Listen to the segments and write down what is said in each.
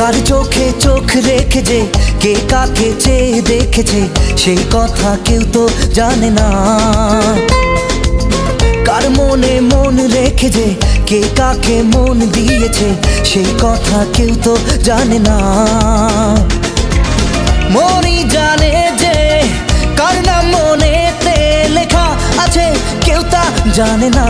কার চোখে চোখ রেখে যে কে কাকে চেয়ে দেখেছে সেই কথা কেউ তো জানে না। কার মনে মন রেখে যে কে কাকে মন দিয়েছে সেই কথা কেউ তো জানে না। মনই জানে যে কার নাম মনেতে লেখা আছে কেউ তা জানে না।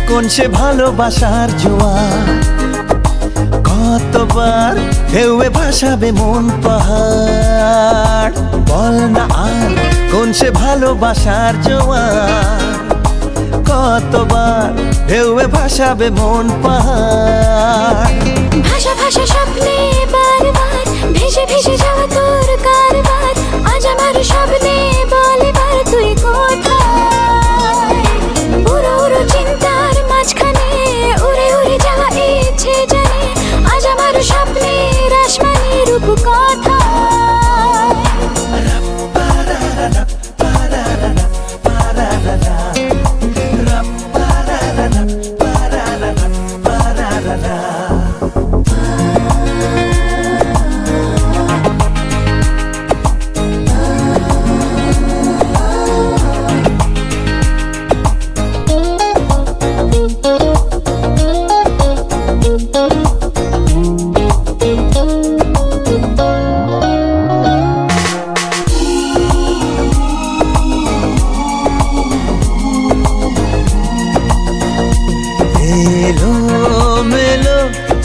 কোন সে ভালোবাসার জোয়ার, কতবার ঢেউয়ে ভাসাবে মন পাহাড়। বল না আর কোন সে ভালোবাসার জোয়ার, কতবার ঢেউয়ে ভাসাবে মন পাহাড়। ভাষা ভাষা স্বপ্নে বারবার ভেসে ভেসে যাওয়া তোর কারবার, আজ আমার স্বপ্নে বলে বার তুই কোথায়। উড়ো উড়ো চিন্তার মাঝখানে উড়ে উড়ে যাওয়া ইচ্ছে জানে, আজ আমার স্বপ্নের আসমানি রূপ কোথায়।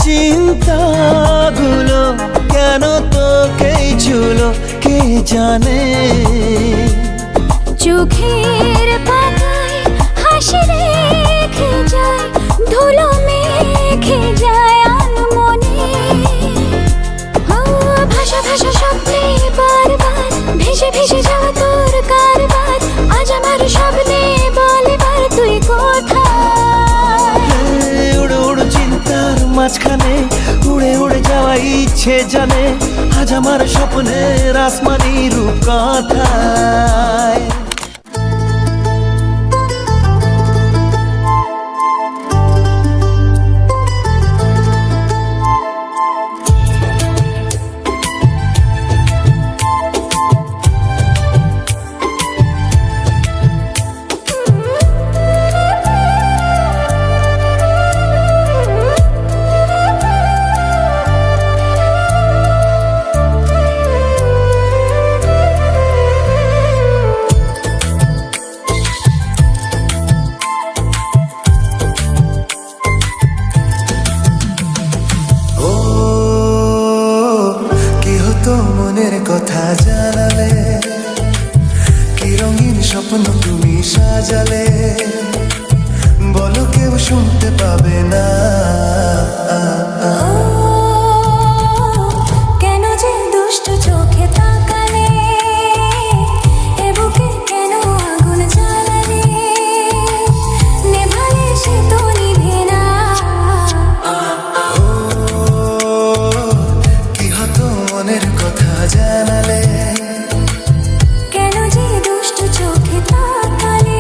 চিন্তাগুলো কেন তোকেই ছুলো কে জানে। চোখের পাতায় হাসি রেখে যায়, ধুলো মেখে যায় আনমনে। ভাষা ভাষা স্বপ্নে বারবার ভেসে ভেসে যাওয়া তোর কারবার, আজ আমার স্বপ্নে বলে বার তুই কোথায়। উড়ো উড়ো চিন্তার মাঝখানে উড়ে উড়ে যাওয়া ইচ্ছে জানে, আজ আমার স্বপ্নের আসমানি রূপ কথায়। মনের কথা জানালে কি রঙিন স্বপ্ন তুমি সাজালে, বলো কেউ শুনতে পাবে না। কেন যে দুষ্ট চোখে তাকালে, এ বুকে কেন আগুন জ্বালালে, নেভালে সে তো নিভে না। কি হতো মনের কথা জানালে, কেন যে দুষ্ট চোখে তাকালে।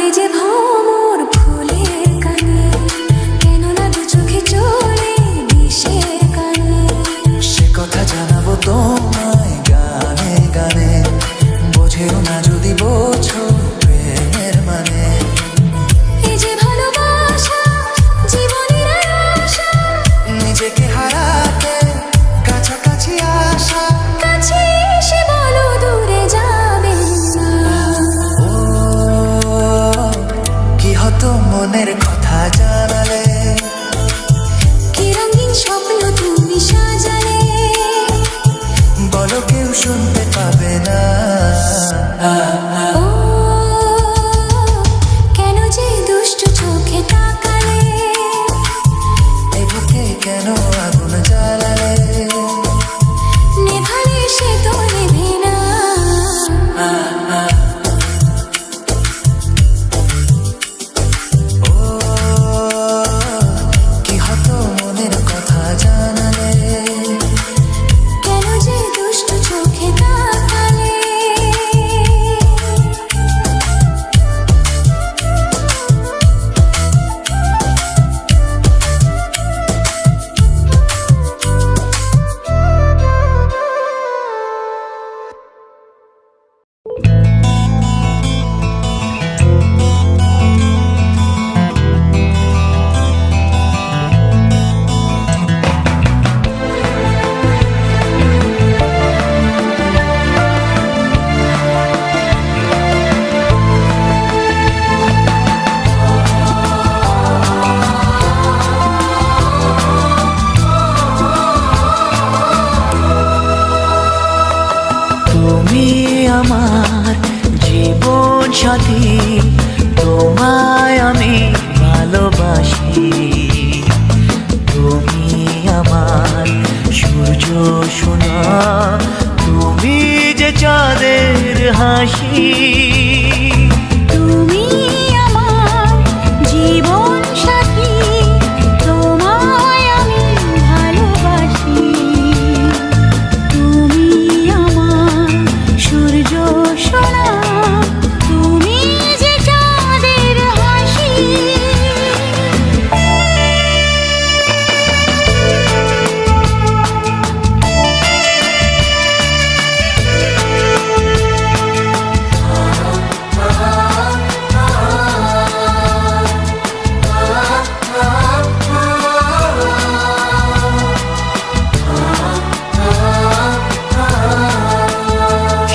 বলে যে ভ্রমর ফুলের কানে, কেন না দু চোখে চলে বিষের কানে। সে কথা জানাবো তোমায় গানে গানে, বোঝেও না যদি বোঝো প্রেমের মানে। এই যে ভালোবাসা জীবনের আশা, নিজেকে হারাতে কাছাকাছি আসা। কাছে এসে বলো দূরে যাবে না। ও কি হতো মনের কথা জানালে, কি রঙিন স্বপ্ন তুমি সাজালে, বলো কেউ শুনতে পাবে না। ও কেন যে দুষ্টু চোখে তাকালে, এ বুকে কেন আগুন জ্বালালে। নেভালে সে তো নেভে না। ও কি হতো মনের কথা জানালে, কেন যে দুষ্টু চোখে তাকালে। তুমি আমার জীবন সাথী, তোমায় আমি ভালোবাসি। তুমি আমার সূর্য সোনা, তুমি যে চাঁদের হাসি। তুমি আমার জীবন সাথী, তোমায় আমি ভালোবাসি। তুমি আমার সূর্য সোনা, তুমি যে চাঁদের হাসি।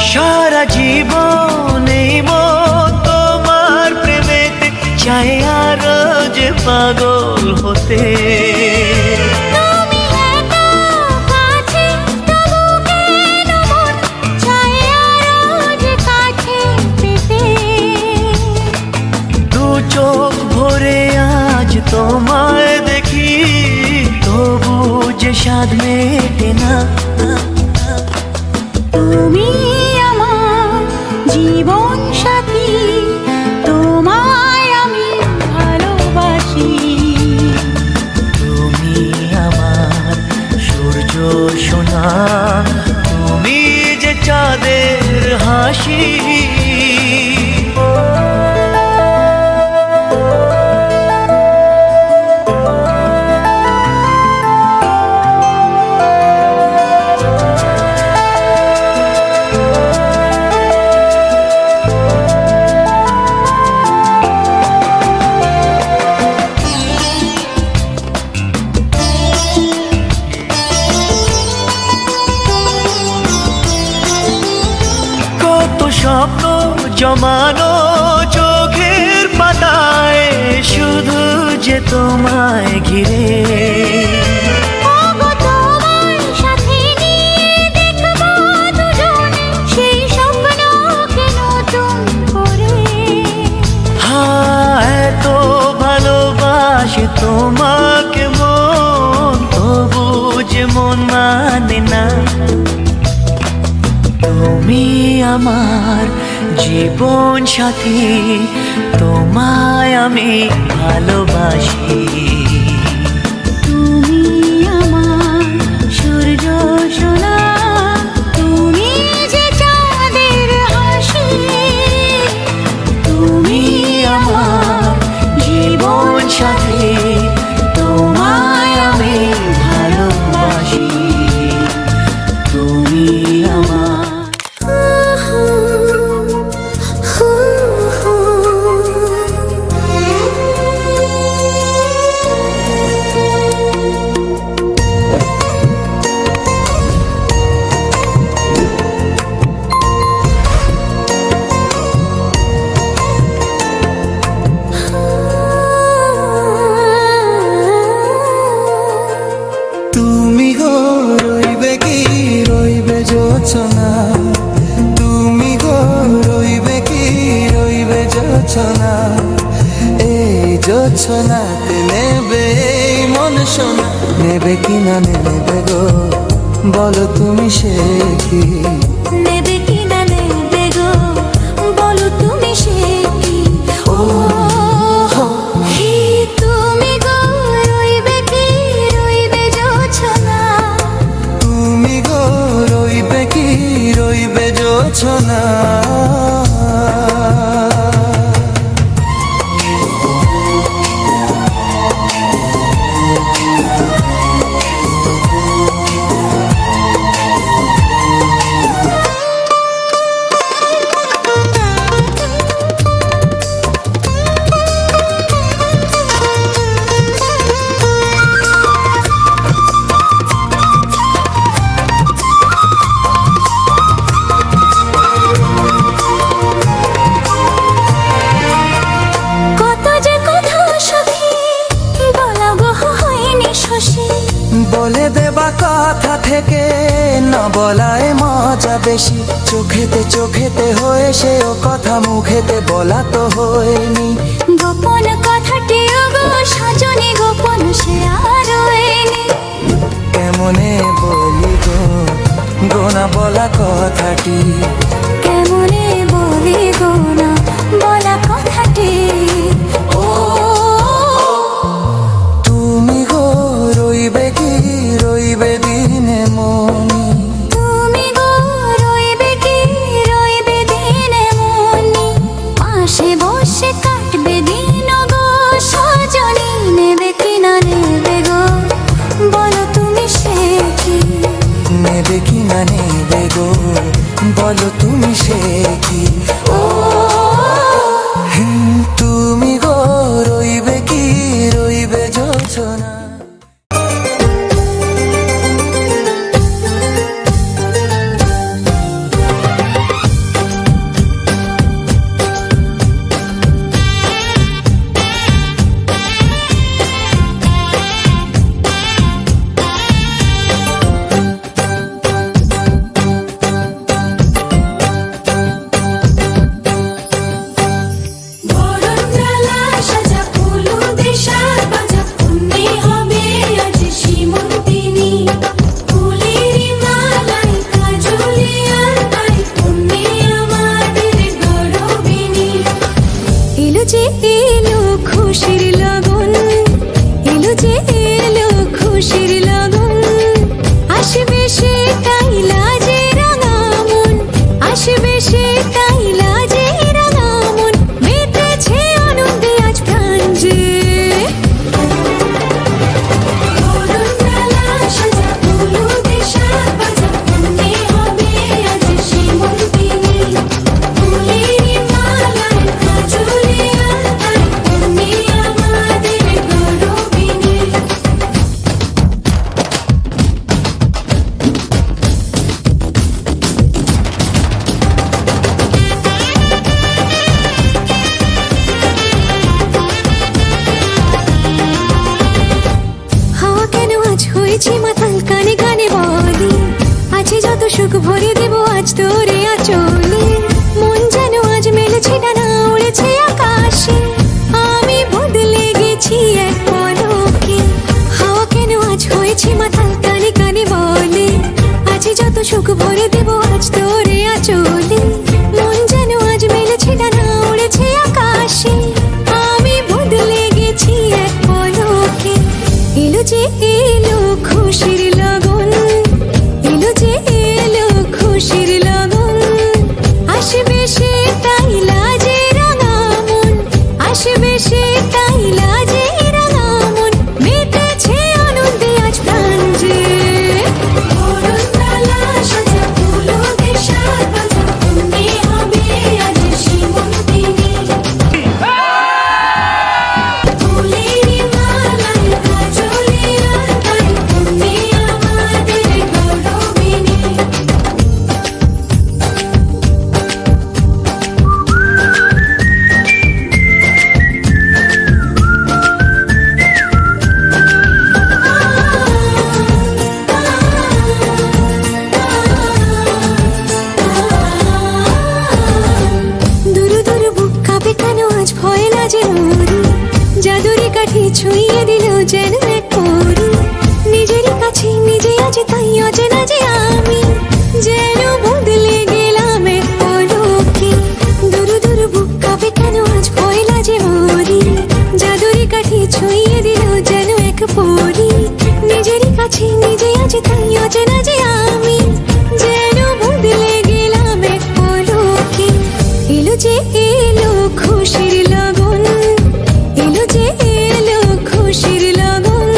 সারা জীবন এই মন তোমার প্রেমেতে চাই আরো যে পাগল হতে। তুমি এত কাছে, তবু কেন মন চায় আরো যে কাছে পেতে। দু চোখ ভরে আজ তোমায় দেখি, তবু যে স্বাদ মেটে না। তুমি আমার জীবন সাথী, তোমায় আমি ভালোবাসি। তুমি আমার সূর্য সোনা, তুমি যে চাঁদের হাসি। কত স্বপ্ন জমানো চোখের পাতায়, শুধু যে তোমায় ঘিরে। ওগো তোমায় সাথে নিয়ে দেখবো দুজনে সেই স্বপ্নকে নতুন করে। এত ভালোবাসে তোমাকে মন, তবু যে মন মানে না। তুমি আমার জীবন সাথী, তোমায় আমি ভালোবাসি। তুমি আমার সূর্য সোনা, তুমি যে চাঁদের হাসি। তুমি জোছনা, এই জোছনাতে নেবে এই মন সোনা, নেবে কি না নেবে গো বলো তুমি সে কি? নেবে কি না নেবে গো বলো তুমি সে কি? ও হে তুমি গো রইবে কি রইবে জোছনা, তুমি গো রইবে কি রইবে জোছনা। বলে দেবা কথা থেকে না বলায় মজা বেশি, চোখেতে চোখেতে হয়ে সে ও কথা মুখেতে বলা তো হয়নি। গোপন কথাটি গো সজনী গোপন সে আর হয়নি। কেমনে বলি গো গোনা বলা কথাটি, কেমনে বলি গো না বলা কথাটি। ও তুমি গো রইবে কি রইবে দিনে মনি, তুমি গো রইবে কি রইবে দিনে মনি, পাশে বসে কাটবে দিন গো সজনী, নেবে কি না নেবে গো বলো তুমি সে কি? নেবে কি না নেবে গো বলো তুমি সে কি? ও তুমি গো রইবে কি রইবে জোছনা। মাতাল কানে কানে বলি আছে যত সুখ ভরে দেব আজ তোরে আঁচলে, মন যেন আজ মেলেছে ডানা উড়েছে আকাশে, আমি বদলে গেছি এক পলকে। হাওয়া কেন আজ হয়েছে মাতাল কানে কানে বলে আছে যত সুখ ভরে দেব আজ তোরে আঁচলে, মন যেন আজ মেলেছে ডানা উড়েছে আকাশে, আমি বদলে গেছি এক পলকে। এলো যে এলো খুশির লগন, এলো যে এলো ছুঁয়ে দিল যেন এক পরী নিজেরই কাছে নিজে আজ তাই অচেনা যে আমি যেন বদলে গেলাম এক পলকে দূর দূর বুক কাঁপে কেন আজ ভয় লাগে মরি জাদুরি কাঠি ছুঁয়ে দিল যেন এক পরী নিজেরই কাছে নিজে আজ তাই অচেনা যে আমি যেন বদলে গেলাম এক পলকে এলো যে এলো খুশির লগন এলো যে এলো খুশির লগন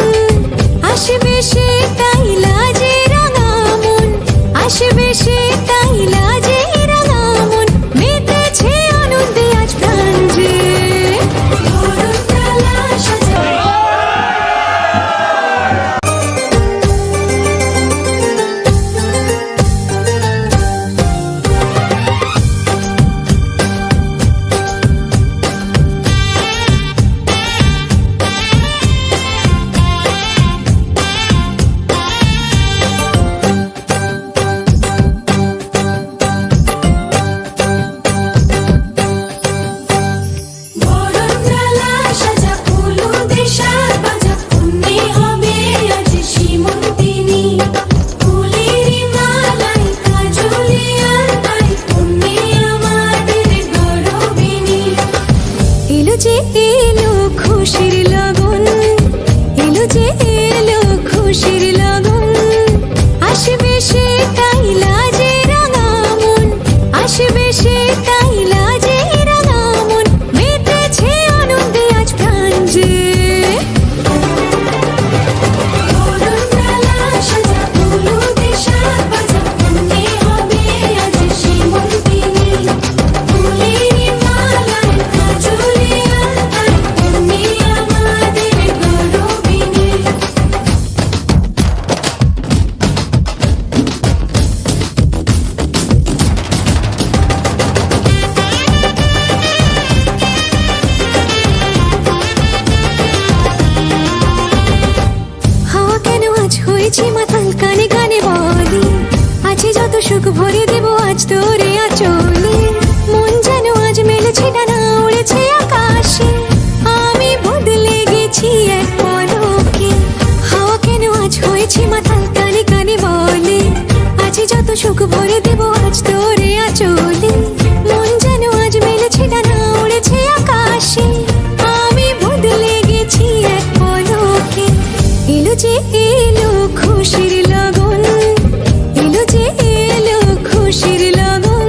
আসবে সে তাই লাজে রাঙা মন আসবে সে তাই লাজে রাঙা মন মেতেছে আনন্দে আজ প্রাণ যে বরণডালা সাজায় বরণডালা সাজা ফুলুদের সাজ বাজা পুণ্যে হবে আজ সীমন্তিনী ফুলেরই মালাই কাজলে আর তাই পুণ্যে আমাদের গৌরবিনী এলো যে এলো খুশির লগন এলো যে এলো খুশির লগন আসবে সে তাই লাজে রাঙা মন আসবে সে তাই লাজে রাঙা মন মেতেছে আনন্দে আজ প্রাণ যে বরণডালা সাজা ফুলুদের সাজ বাজা পুণ্যে হবে আজ সীমন্তিনী ফুলেরই মালাই কাজলে আর তাই পুণ্যে আমাদের গৌরবিনী হাওয়া কেন আজ হয়েছে মাতাল কানে কানে বলি আছে যত সুখ ভরে দেব আজ তোরে আচলে মন যেন আজ মেলেছে ডানা উড়েছে আকাশে আমি বদলে গেছি এক পলকে হাওয়া কেন আজ হয়েছে মাতাল কানে কানে বলে আছে যত সুখ ভরে দেব আজ তোরে আচলে মন যেন আজ মেলেছে ডানা উড়েছে আকাশে আমি বদলে গেছি এক পলকে এলো যে এলো খুশির লগন এলো যে এলো খুশির লগন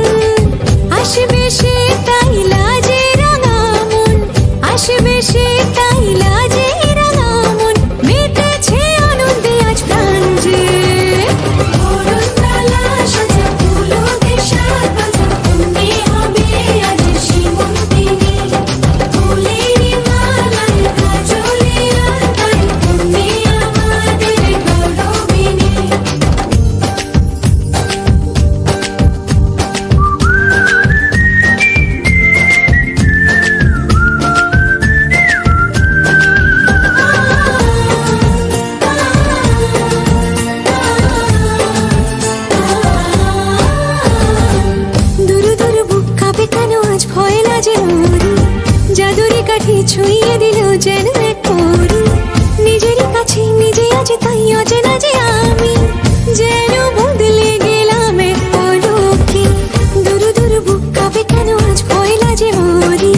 আসবে সে তাই লাজে রাঙা মন আসবে সে তাই লাজে রাঙা মন মেতেছে আনন্দে আজ প্রাণ যে বরণডালা সাজা ফুলুদের সাজ বাজা পুণ্যে হবে আজ সীমন্তিনী ফুলেরই মালাই কাজলে আর তাই পুণ্যে আমাদের গৌরবিনী দূর দূর বুক কাঁপে কেন আজ ভয় লাগে মরি জাদুরি কাঠি ছুঁয়ে দিল যেন এক পরী নিজেরই কাছে নিজে আজ তাই অচেনা যে আমি যেন বদলে গেলাম এক পলকে দূর দূর বুক কাঁপে কেন আজ ভয় লাগে মরি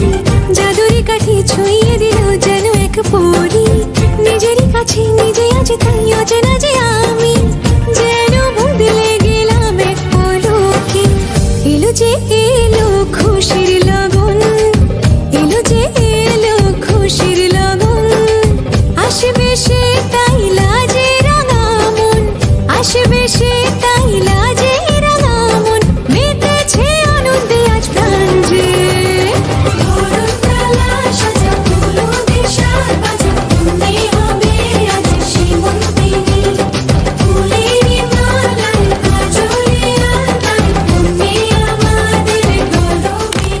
জাদুরি কাঠি ছুঁয়ে দিল যেন এক পরী নিজেরই কাছে নিজে আজ তাই অচেনা যে আমি যেন বদলে গেলাম এক পলকে এলো যে এলো খুশির লগন এলো যে এলো খুশির লগন আসবে সে তাই লাজে রাঙা মন আসবে সে তাই লাজে রাঙা মন মেতেছে আনন্দে আজ প্রাণ যে বরণডালা সাজা ফুলুদের সাজ বাজা পুণ্যে হবে আজ সীমন্তিনী ফুলেরই মালাই কাজলে আর তাই পুণ্যে আমাদের গৌরবিনী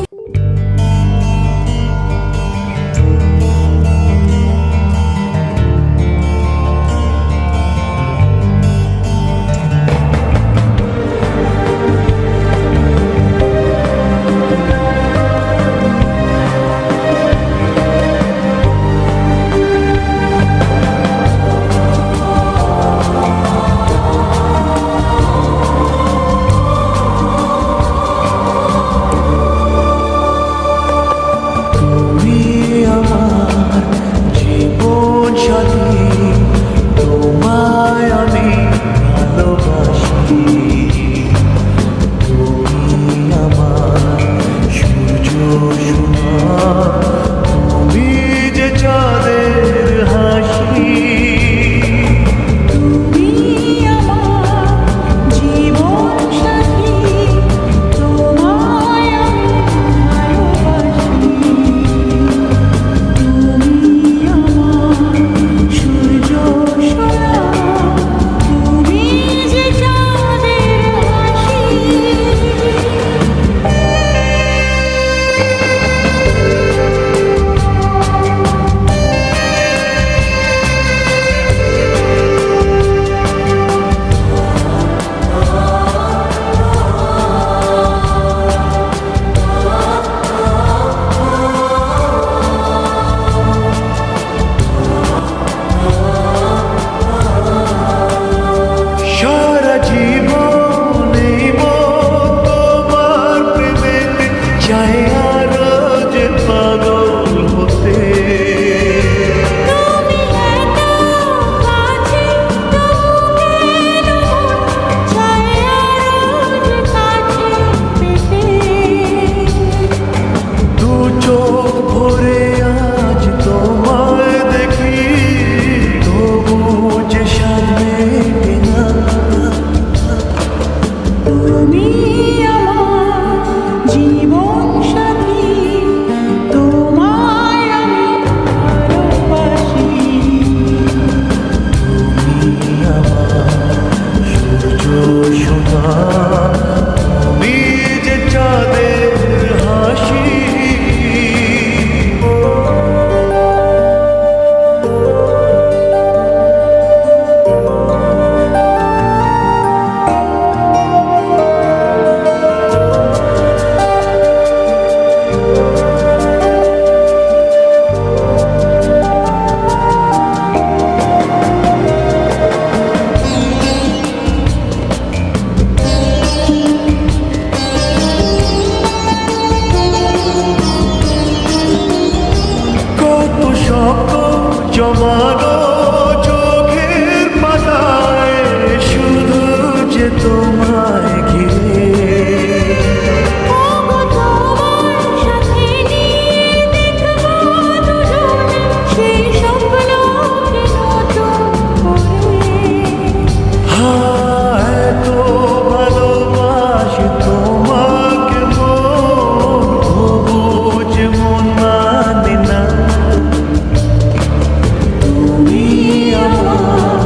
জমানো চোখের পাতায় শুধু যে তোমায় ঘিরে ওগো তোমার সাথে নিয়ে দেখবো দুজনে সেই স্বপ্নকে নতুন করে। এত ভালোবাসি তোমাকে তবু যে মন মানে না তুমি আমার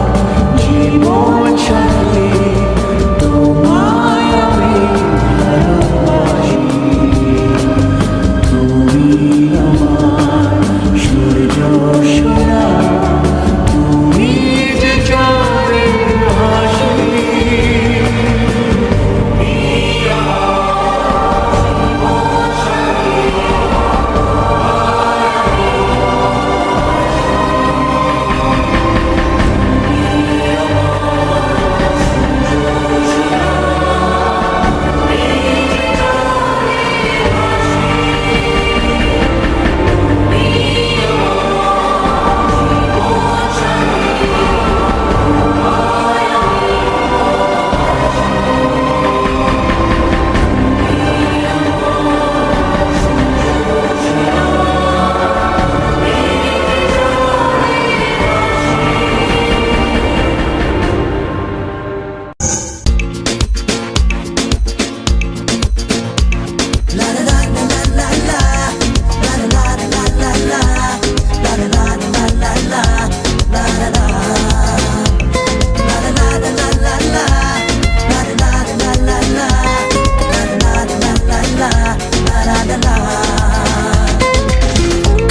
জীবন সাথী তোমায় আমি ভালোবাসি তুমি আমার সূর্য সোনা তুমি যে চাঁদের হাসি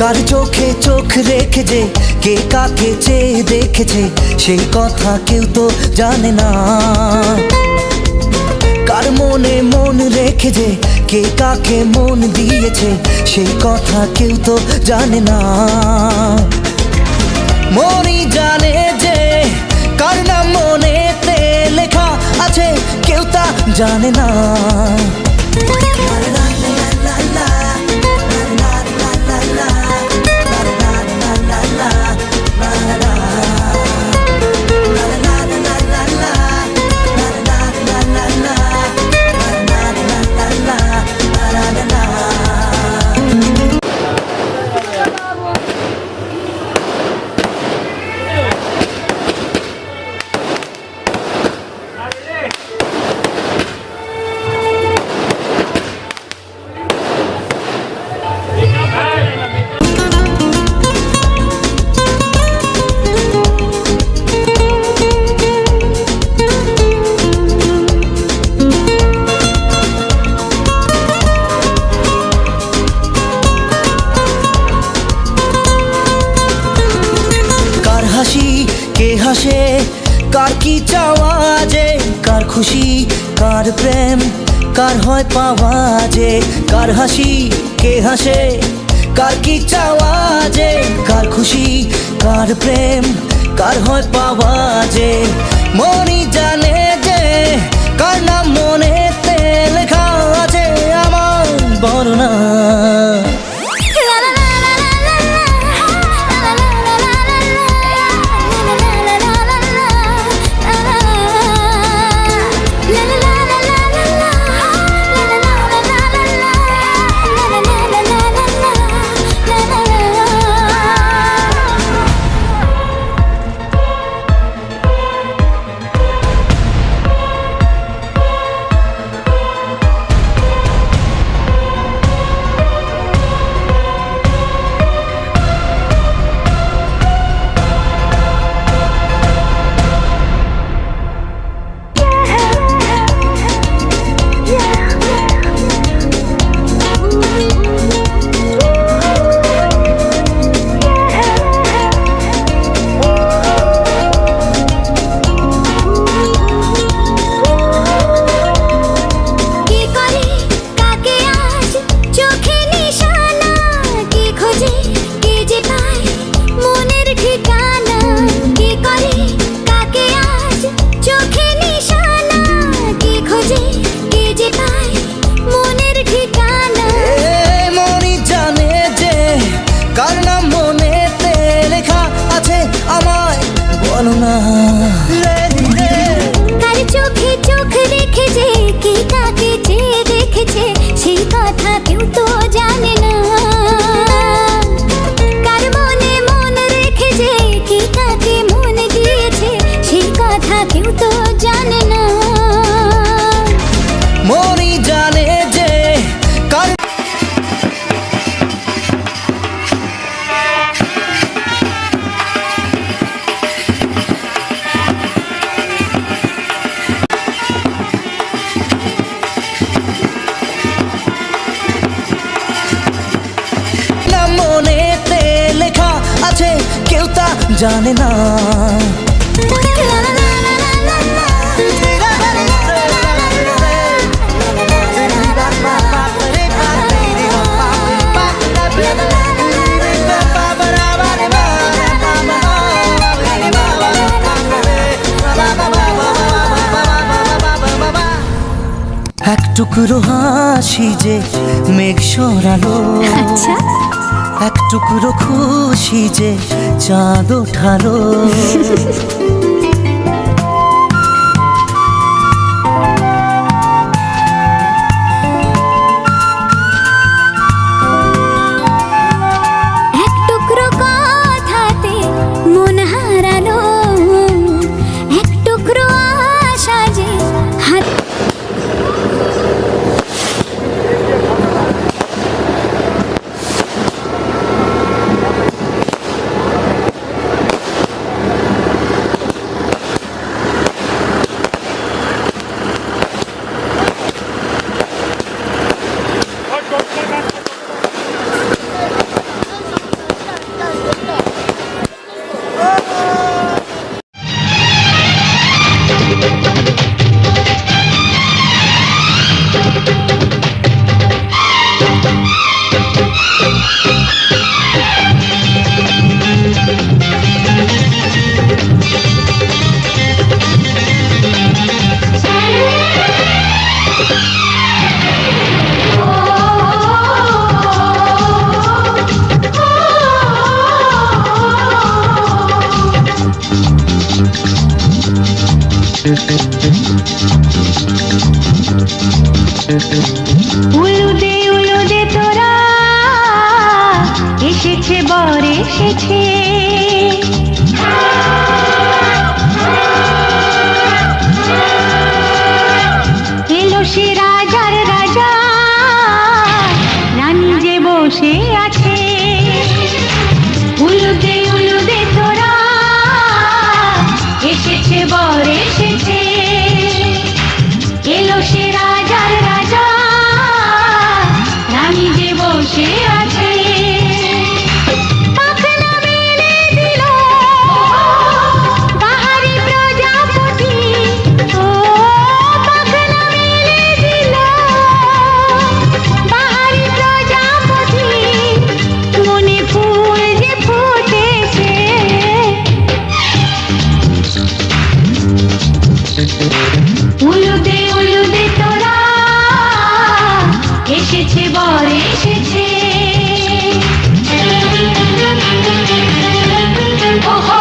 কার চোখে চোখ রেখে যে কে কাকে চেয়ে দেখেছে সেই কথা কেউ তো জানে না। কার মনে মন রেখে যে কে কাকে মন দিয়েছে সেই কথা কেউ তো জানে না। মনই জানে যে কার নাম মনেতে লেখা আছে কেউ তা জানে না। কে হাসে কার কি চাওয়া যে কার খুশি কার প্রেম কার হয় পাওয়া যে কার হাসি কে হাসে কার কি চাওয়া যে কার খুশি কার প্রেম কার হয় পাওয়া যে মনই জানে যে কার নাম মনেতে লেখা আছে আমার বর্ণনা। কেউ তো জানে না, কার মনে মন রেখেছে, কে কাকে মন দিয়েছে, সেই কথা কেউ তো জানে না। মনই জানে যে কার নাম মনেতে লেখা আছে কেউ তা জানে না। এক টুকরো হাসি যে মেঘ সরালো, আচ্ছা, এক টুকরো খুশি যে চাঁদ ওঠালো। এক টুকরো কথাতে মন হারালো, এক টুকরো আশা যে হাত উলুদে তোরা এসেছে বর এসেছে, এলো সে রাজার রাজা, রানী যে বসে আছে। উলুদে তোরা এসেছে বর এসেছে, এলো সে রাজার রাজা, রানী যে বসে আছে। পাখনা মেলে দিল বাহারি প্রজাপতি, ও পাখনা মেলে দিল বাহারি প্রজাপতি, মনে ফুল যে ফুটেছে। উলুদে তোরা এসেছে বর এসেছে। ওহো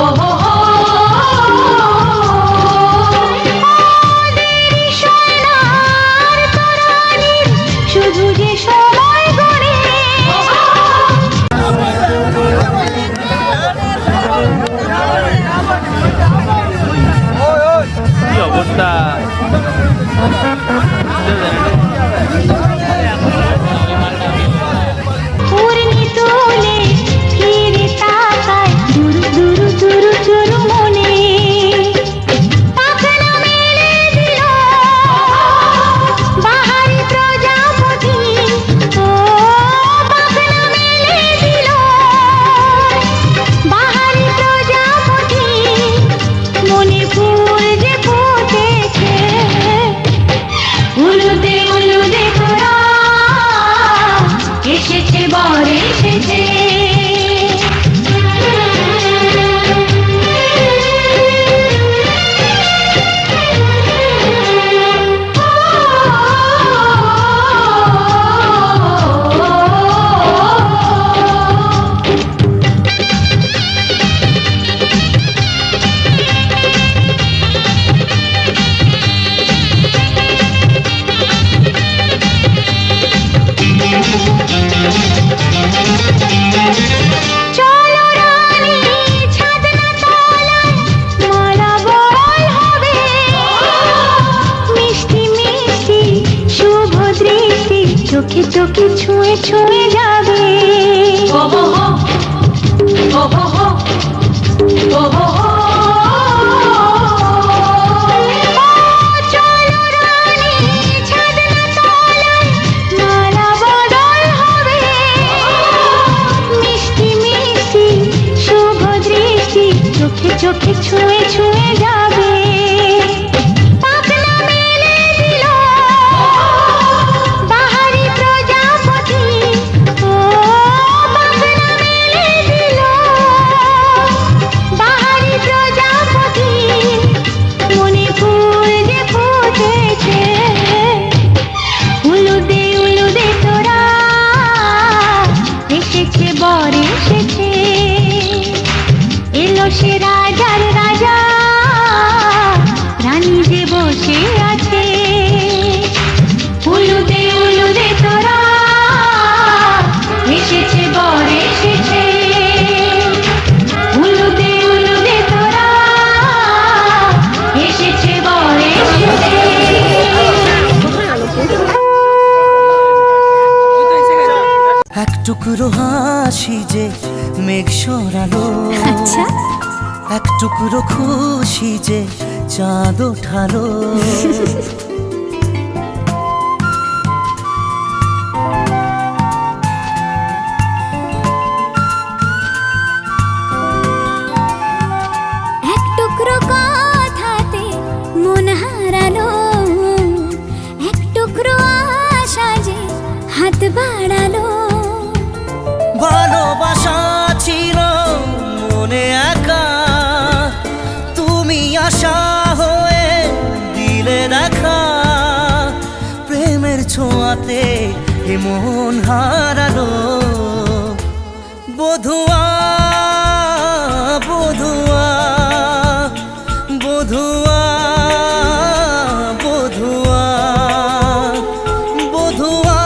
ওহো পূর্ণি তুলে ফিরে তাকায় দূর চোখে চোখে ছুঁয়ে ছুঁয়ে যাবে। ও হো হো, ও হো হো, ও হো হো। চলো রানী ছাদনা তলায় মালা বদল হবে। মিষ্টি মিষ্টি শুভ দৃষ্টি চোখে চোখে ছুঁয়ে ছুঁয়ে যাবে। পাখনা মেলে দিল বাহারি প্রজাপতি, ও পাখনা মেলে দিল বাহারি প্রজাপতি। মনে ফুল যে ফুটেছে উলুদে উলুদে তোরা, এসেছে বর এসেছে, এলো সে রাজার রাজা, রানী যে বসে আছে। উলুদে উলুদে তোরা, এসেছে বর এসেছে, উলুদে উলুদে তোরা, এসেছে বর এসেছে। এক টুকরো হাসি যে মেঘ সরালো, আচ্ছা, এক টুকরো খুশি যে চাঁদ ওঠালো। এক টুকরো কথাতে মন হারালো, এক টুকরো আশা যে হাত বাড়ালো। ভালোবাসা ছিল মনে একা, তুমি আশা হয়ে দিলে দেখা। প্রেমের ছোঁয়াতে এ মন হারালো। বধুয়া বধুয়া বধুয়া বধুয়া বধুয়া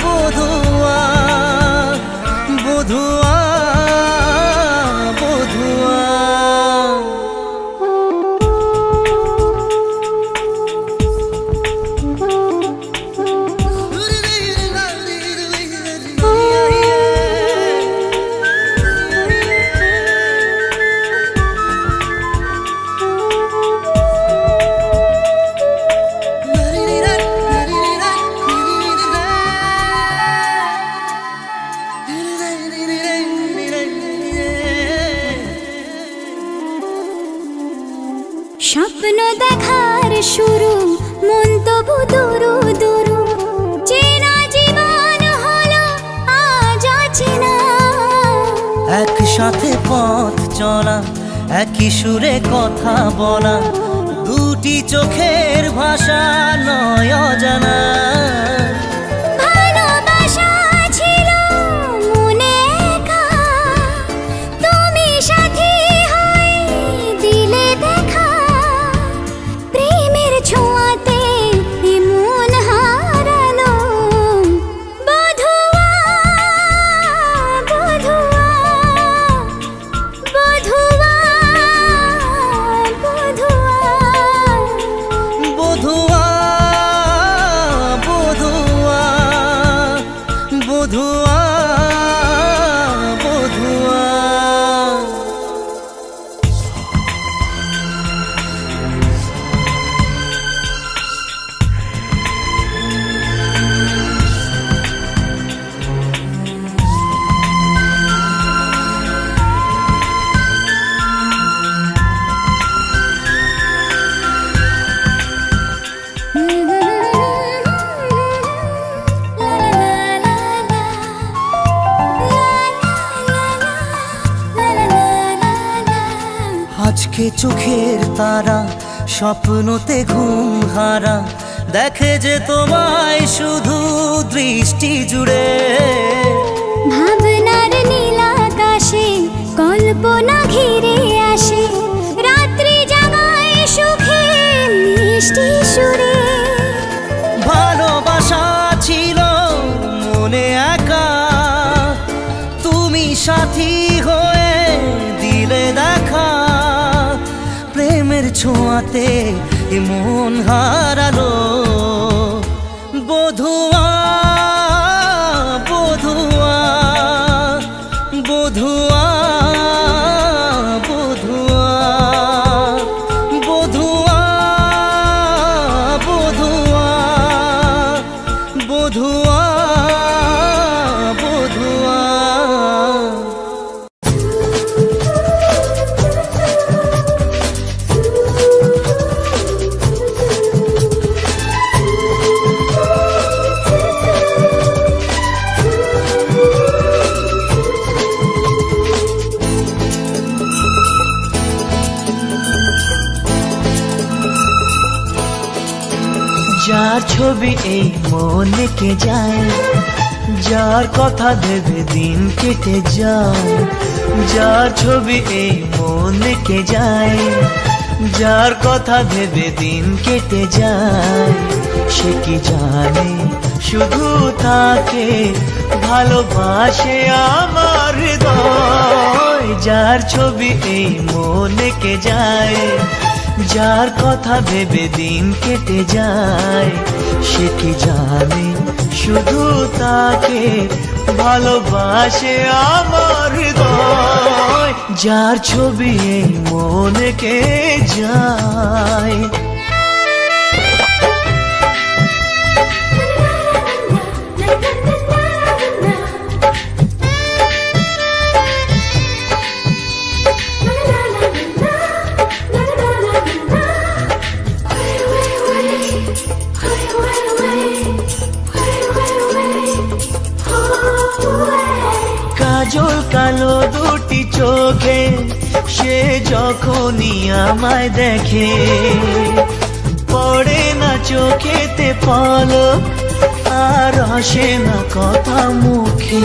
বধুয়া বধুয়া বধুয়া। স্বপ্ন দেখার শুরু, মন তবু দুরু দুরু, চেনা জীবন হলো আজ অচেনা। একসাথে পথ চলা, একই সুরে কথা বলা, দুটি চোখের ভাষা নয় অজানা। ভালোবাসা ছিল মনে একা, তুমি সাথী হয়ে দিলে দেখা। প্রেমের ছোঁয়াতে এ মন হারালো। বধুয়া বধুয়া বধুয়া বধুয়া বধুয়া বধুয়া বধুয়া বধুয়া। আজকে চোখের তারা স্বপ্নতে ঘুম হারা, দেখে যে তোমায় শুধু দৃষ্টি জুড়ে। ভাবনার নীল আকাশে কল্পনা ঘিরে আসে, রাত্রি জাগায় সুখে মিষ্টি সুরে। ভালোবাসা ছিল মনে একা, তুমি সাথী হয়ে দিলে দেখা। প্রেমের ছোঁয়াতে এ মন হারালো। বধুয়া যার ছবি এই মনে কে যায়, যার কথা ভেবে দিন কেটে যায়, যার ছবি এই মনে কে যায়, যার কথা ভেবে দিন কেটে যায়, সে কি জানে শুধু তাকে ভালোবাসে আমার হৃদয়। যার ছবি এই মনে কে যায়, যার কথা ভেবে দিন কেটে যায়, সে কি জানে শুধু তাকে ভালোবাসে আমার হৃদয়। যার ছবি এই মনে কে যায়। কাজল কালো দুটি চোখে সে যখনই আমায় দেখে, পড়ে না চোখেতে পলক আর আসে না কথা মুখে।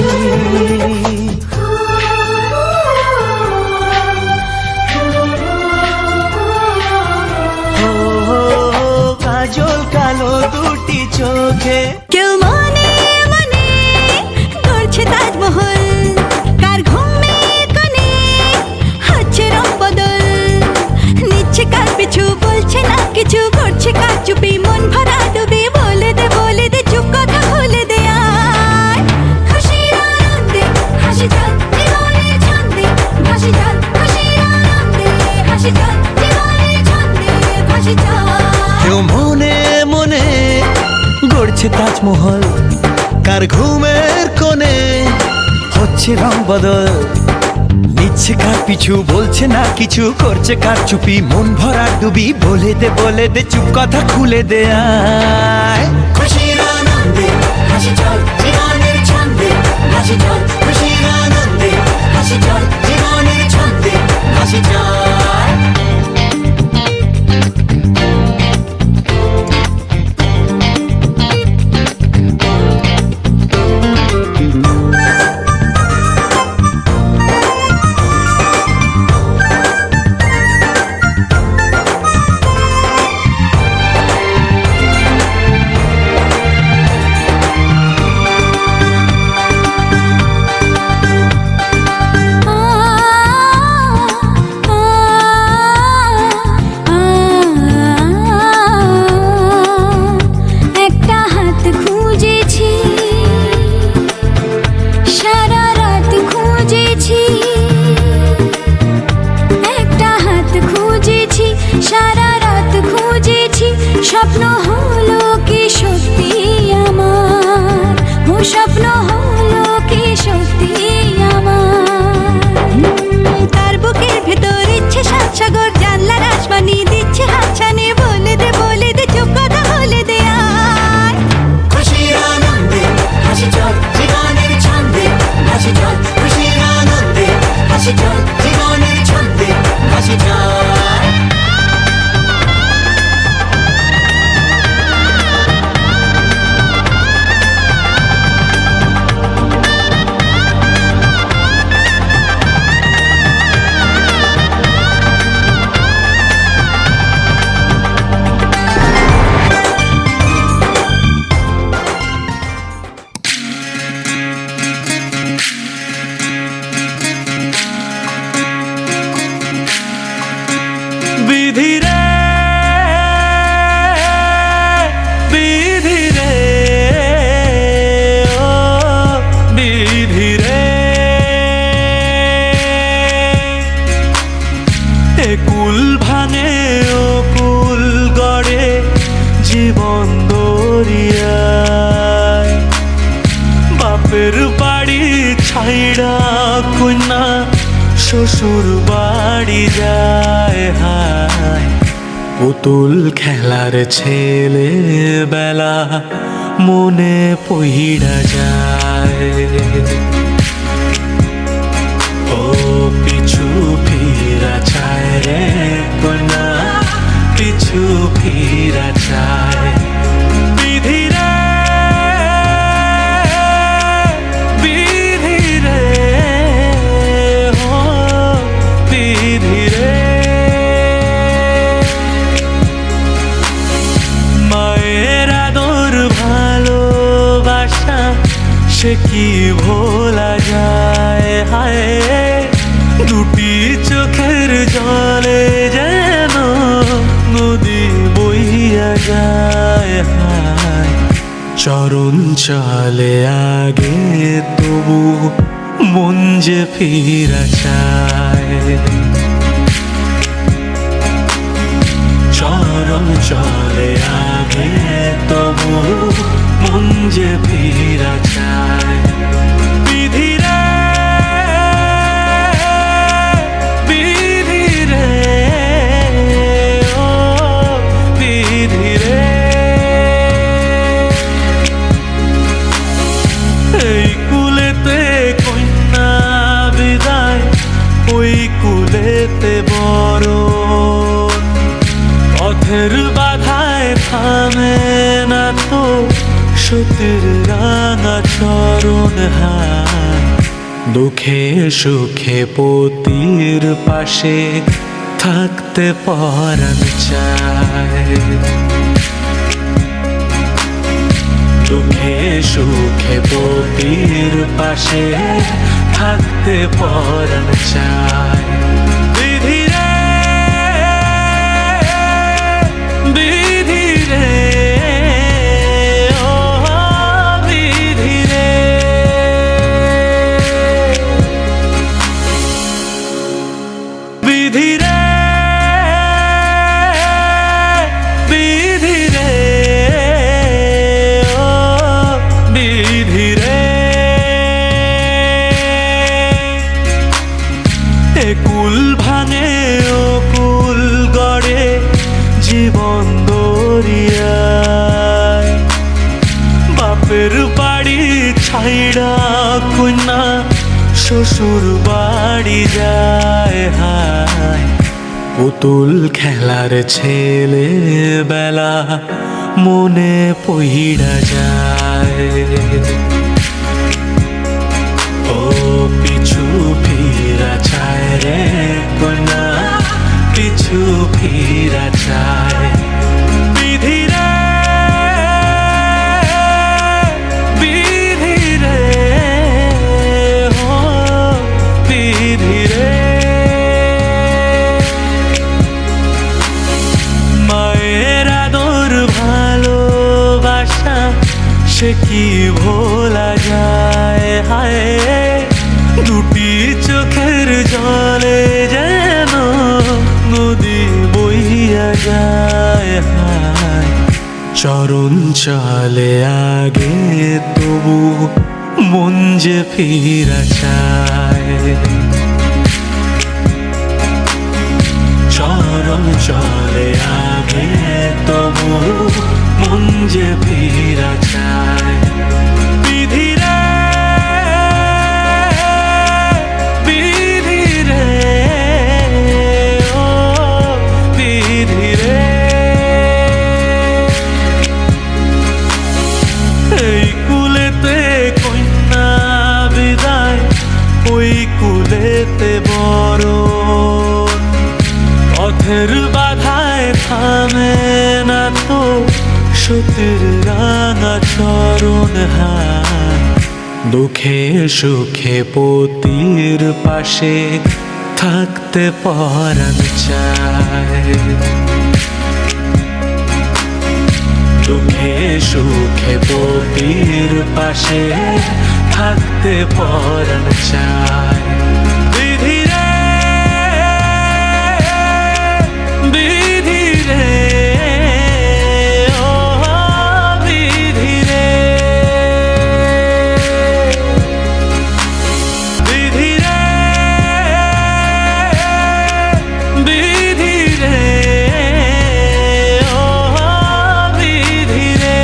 কাজল কালো দুটি চোখে কেউ মনে মনে করছে তাজমহল, কার ঘুমে কোণে হচ্ছে রং বদল, নিচ্ছে কার পিছু বলছে না কিছু, করছে কার চুপি মন ভরা ডুবি, বলে দে চুপ কথা ভুলে দে আয়। খুশির আনন্দে হাসি চল জীবনের ছন্দে ভাসি চল, খুশির আনন্দে হাসি চল জীবনের ছন্দে ভাসি চল। কেউ মনে মনে গড়ছে তাজমহল, কার ঘুমের কোণে হচ্ছে রং বদল, নিচ্ছে কার পিছু বলছে না কিছু, করছে কার চুপি মন ভরা ডুবি, বলে দে চুপ কথা খুলে দে আয়। খুশির আনন্দে হাসি চল জীবনের ছন্দে ভাসি চল, খুশির আনন্দে হাসি চল জীবনের ছন্দে ভাসি চল। স্বপ্ন হলো কি সত্যি আমার, ও স্বপ্ন হলো কি সত্যি আমার। তার বুকের ভেতর ইচ্ছে সাত সাগর, জানলার আসমানি দিচ্ছে হাতছানি, বলে দে চুপ কথা বলে দে আয়। খুশির আনন্দে হাসি চল জীবনের ছন্দে ভাসি চল, খুশির আনন্দে হাসি চল জীবনের ছন্দে ভাসি চল। বিধি রে বিধি রে ও বিধি রে, এ কুল ভাঙে ও কুল গড়ে জীবন দরিয়ায়, বাপের বাড়ি ছাইড়া কন্যা শ্বশুর বাড়ি যায় হায়। পুতুল খেলার ছেলে বেলা মনে পইড়া যায়, ও পিছু ফিরা চায় রে কন্যা, পিছু ফিরা চায়। সে কি ভোলা যায় হায় দুটি চোখের জলে যেন নদী বইয়া যায় হায় চরণ চলে আগে তবু মন যে ফিরা চায় চরণ চলে আগে তবু মন যে ফিরা চায় বিধি রে বিধি রে ও বিধি রে এই কুলেতে কন্যা বিদায় ওই কুলেতে বড় পথের বাধায় থামে না তো সতীর রাঙা চরণ হায় দুঃখে সুখে পতির পাশে থাকতে পরাণ চায় দুঃখে সুখে পতির পাশে থাকতে পরাণ চায় বিধি রে বিধি রে ও বিধি রে বিধি রে বিধি রে ও বিধি রে এ কুল ভাঙে ও কুল গড়ে জীবন দরিয়ায় বাপের বাড়ি ছাইড়া কন্যা শ্বশুর বাড়ি যায় হায় পুতুল খেলার ছেলে বেলা মনে পইড়া যায় ও পিছু ফিরা চায় রে কন্যা পিছু ফিরা চায় বিধি রে বিধি রে ও বিধি রে মায়ের আদর ভালোবাসা সে কি ভোলা যায় হায় দুটি চোখের জলে যেন নদী বইয়া যায় হায় চরণ চলে আগে তবু মন যে ফিরা চায় চরণ চলে আগে তবু মন যে ফিরা চায় বিধি রে বিধি রে ও বিধি রে এই কুলেতে কন্যা বিদায় ওই কুলেতে বড় পথের বাধায় থামে না তো সতীর রাঙা চরণ হায় দুঃখে সুখে পতির পাশে থাকতে পরাণ চায় দুঃখে সুখে পতির পাশে থাকতে পরাণ চায় বিধি রে বিধি রে ও বিধি রে বিধি রে বিধি রে ও বিধি রে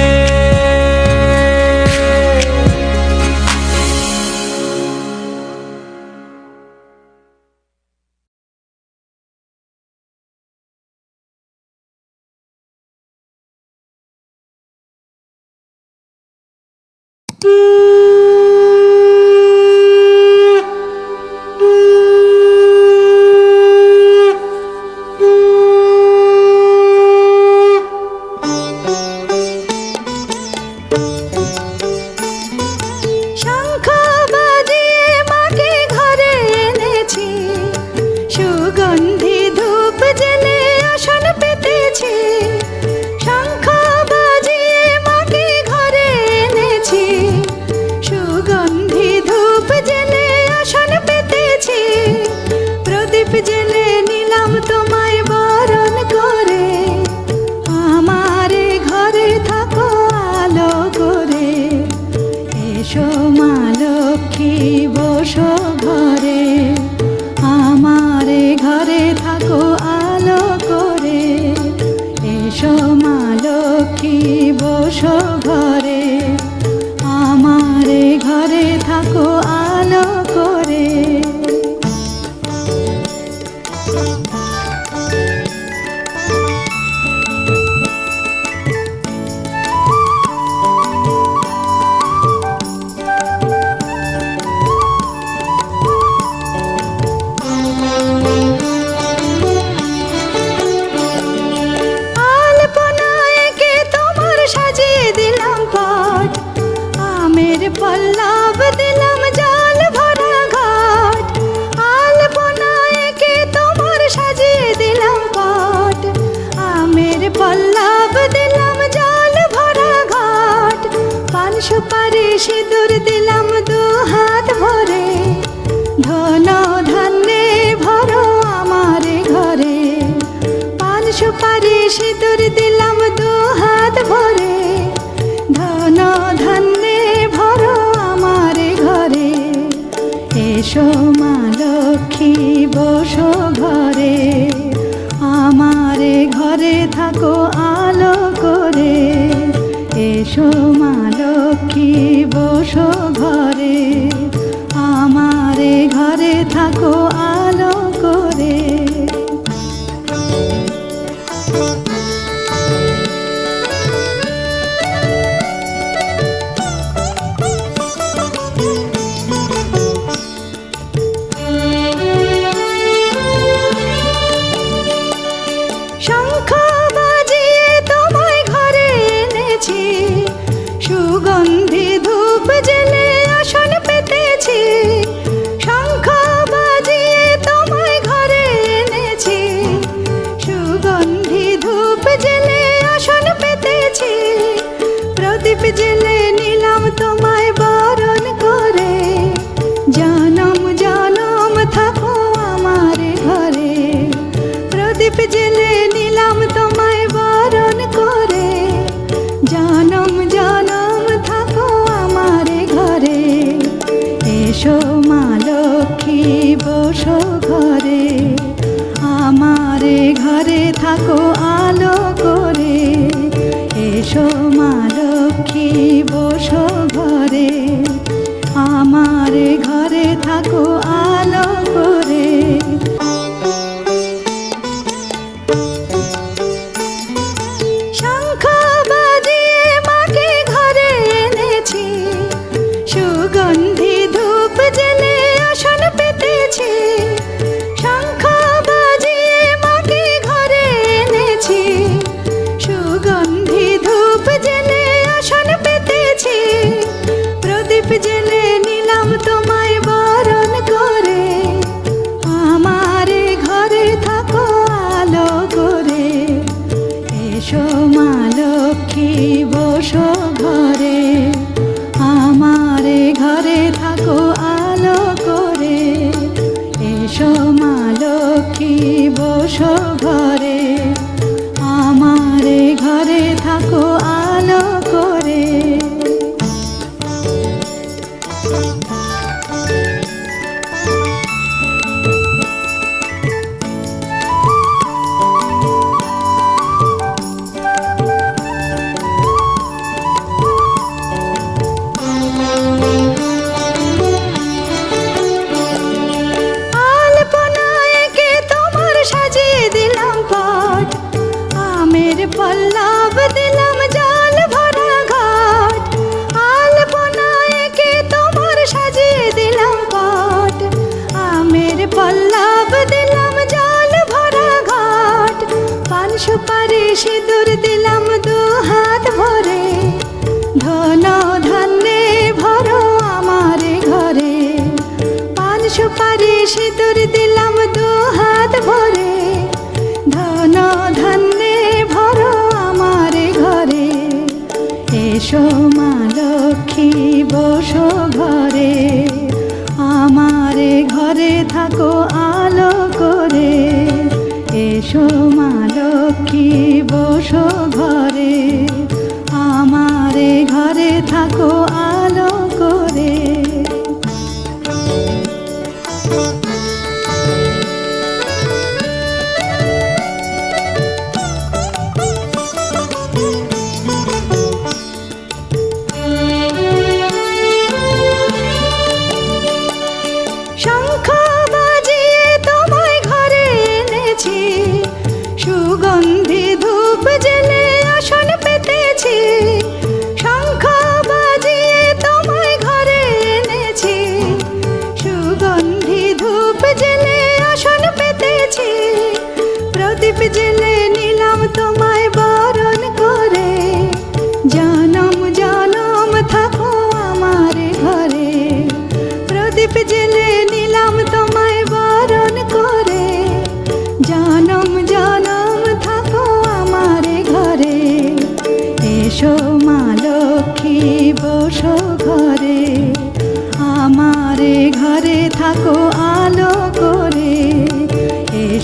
সুগন্ধি ধূপ জেলে আসন পেতেছি, শঙ্খ বাজিয়ে মাকে ঘরে এনেছি। সুগন্ধি ধূপ জেলে আসন পেতেছি, প্রদীপ জেলে নিলাম তোমায় বরণ করে। আমার ঘরে থাকো আলো করে, এসো মা লক্ষ্মী বসো ঘরে। আমার ঘরে থাকো আলো করে, এসো মা লক্ষ্মী বসো ঘরে। আমার ঘরে থাকো আলো করে। পল্লব দিলাম জল ভরা ঘাট, আলপনায় কে তোমার সাজিয়ে দিলাম পট। আমের পল্লব দিলাম জল ভরা ঘাট, পান সুপারি সিঁদুর দিলাম দু হাত ভরে। ধন ধান্যে ভরো আমার ঘরে, পান সুপারি সিঁদুর দিলাম দু হাত ভরে। ধন ধান্যে ভরো আমার ঘরে, এসো মা লক্ষ্মী বসো ঘরে। আমার ঘরে থাকো আলো করে, এসো মা লক্ষ্মী বসো ঘরে। আমার ঘরে থাকো আলো করে। শঙ্খ বাজিয়ে তোমায় ঘরে এনেছি, সুগন্ধি ধূপ জেলে আসন পেতেছি। শঙ্খ বাজিয়ে তোমায় ঘরে এনেছি, সুগন্ধি ধূপ জেলে আসন পেতেছি। প্রদীপ জেলে নিলাম তোমায় বরণ করে, জনম জনম থাকো আমার ঘরে। প্রদীপ জেলে নিলাম তোমায় বরণ করে, জনম জনম থাকো আমার ঘরে। এসো মা লক্ষ্মী বসো ঘরে, আমার ঘরে থাকো আলো করে। এসো মা লক্ষ্মী বসো ঘরে, আমার ঘরে থাকো আলো করে। শঙ্খ বাজিয়ে মাকে ঘরে এনেছি, সুগন্ধি ধূপ জেলে আসন পেতেছি। শঙ্খ বাজিয়ে মাকে ঘরে এনেছি, সুগন্ধি ধূপ জেলে আসন পেতেছি। প্রদীপ জেলে নিলাম তোমায় বরণ করে, আমার ঘরে থাকো আলো করে। এসো মা লক্ষ্মী বসো ঘরে, আমার ঘরে থাকো আলো করে। এসো মা লক্ষ্মী বসো ঘরে, আমার ঘরে থাকো আলো করে। পল্লব দিলাম জল ভরা ঘাট, আলপনায় কে তোমার সাজিয়ে দিলাম পট। আমের পল্লব দিলাম জল ভরা ঘাট, পান সুপারি সিঁদুর দিলাম দু হাত ভরে। ধন ধান্যে ভরো আমার ঘরে, পান সুপারি সিঁদুর দিলাম দু হাত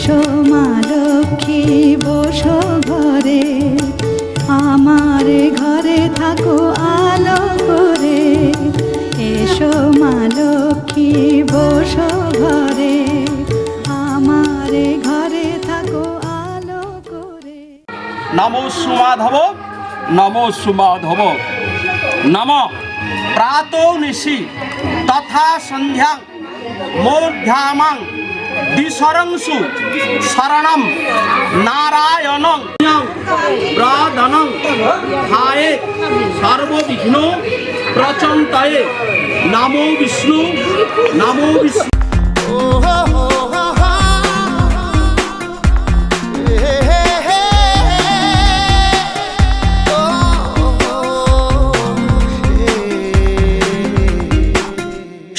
এসো মা লক্ষ্মী বসো ঘরে, আমার ঘরে থাকো আলো করে। এসো মা লক্ষ্মী বসো ঘরে, আমার ঘরে থাকো আলো করে। নমো সুমাধব, নমো সুমাধব, নম প্রাতো নিশি তথা সন্ধ্যাং মধ্যামাং দিশরংসু শরণম নারায়ণং প্রদানং ধায়ে সর্ববিঘ্ন প্রচন্তয়ে। নমো বিষ্ণু, নমো বিষ্ণু।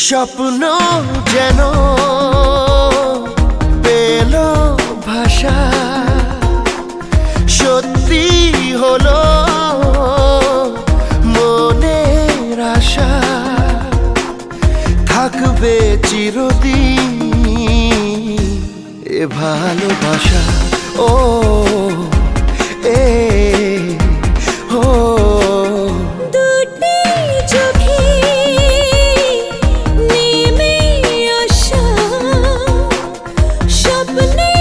স্বপ্ন যেন পেল ভাষা, সত্যি হলো মনের আশা, থাকবে চিরদিন এ ভালোবাসা। ও এ ও দুটি চোখে নেমে আসা স্বপ্নে